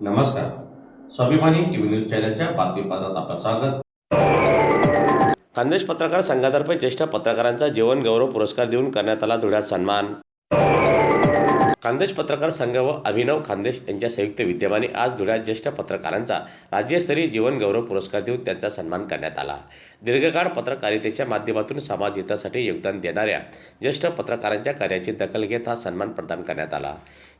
नमस्कार. स्वाभिमानी TV news चॅनलच्या बातमीपत्रात आपलं स्वागत. खान्देश पत्रकार संघातर्फे ज्येष्ठ पत्रकारांचा जीवन गौरव पुरस्कार देऊन करण्यात आला धुळ्यात सन्मान. खान्देश पत्रकार संघ व अभिनव खान्देश यांच्या संयुक्त विद्यमाने आज धुळ्यात ज्येष्ठ पत्रकारांचा राज्यस्तरीय जीवन गौरव पुरस्कार देऊन त्यांचा सन्मान करण्यात आला. दीर्घकाळ पत्रकारितेच्या माध्यमातून समाज हितासाठी योगदान देणाऱ्या ज्येष्ठ पत्रकारांच्या कार्याची दखल घेत हा सन्मान प्रदान करण्यात आला.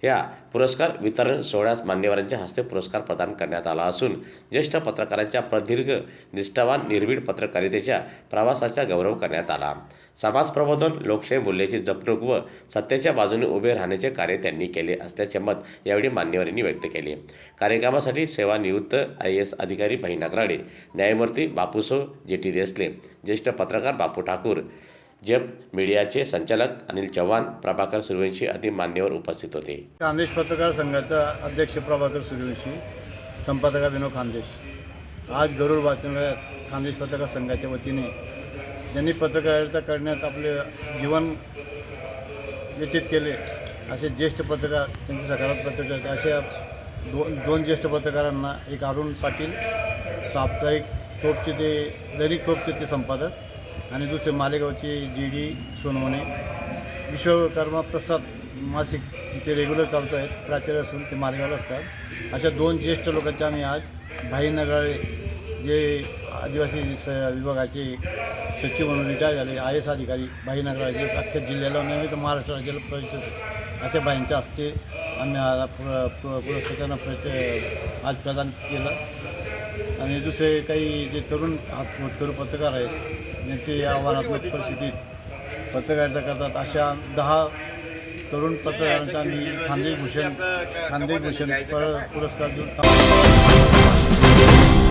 या पुरस्कार वितरण सोहळ्यास मान्यवरांच्या हस्ते पुरस्कार प्रदान करण्यात आला असून ज्येष्ठ पत्रकारांच्या प्रदीर्घ निष्ठावान निर्भीड पत्रकारितेच्या प्रवासाचा गौरव करण्यात आला. समाज प्रबोधन, लोकशाही मूल्याची जपणूक व सत्याच्या बाजूने उभे राहण्याचे कार्य त्यांनी केले असल्याचे मत यावेळी मान्यवरांनी व्यक्त केले. कार्यक्रमासाठी सेवानिवृत्त IAS अधिकारी भाई नगराडे, न्यायमूर्ती बापूसो JT देसले, ज्येष्ठ पत्रकार बापू ठाकूर, जेब मीडियाचे संचालक अनिल चव्हाण, प्रभाकर सूर्यवंशी आदी मान्यवर उपस्थित होते. खान्देश पत्रकार संघाचा अध्यक्ष प्रभाकर सूर्यवंशी, संपादक अभिनव खान्देश. आज गरुड वाचनालयात खान्देश पत्रकार संघाच्या वतीने ज्यांनी पत्रकारिता करण्यात आपले जीवन व्यतीत केले असे ज्येष्ठ पत्रकार, त्यांचे सकारात्मक पत्रकारिता अशा दोन ज्येष्ठ पत्रकारांना, एक अरुण पाटील साप्ताहिक तोपचे ते दैनिक तोपचे ते संपादक आणि दुसरे मालेगावचे GD सोनवणे, विश्वकर्मा प्रसाद मासिक ते रेग्युलर चालतो आहेत, प्राचार्य असून ते मालेगावला असतात. अशा दोन ज्येष्ठ लोकांचे आम्ही आज भाई नगराळे जे आदिवासी विभागाचे सचिव म्हणून रिटायर झाले, IAS अधिकारी भाई नगराळे जे अख्ख्या जिल्ह्याला नव्हे तर महाराष्ट्र राज्याला परिचित अशा भाईंच्या हस्ते आम्ही पुरस्कारांना आज प्रदान केला. आणि दुसरे काही जे तरुण होतकरू पत्रकार आहेत ज्यांची आव्हानात्मक परिस्थितीत पत्रकारिता करतात अशा 10 तरुण पत्रकारांचा आम्ही खान्देश भूषण पुरस्कार देऊन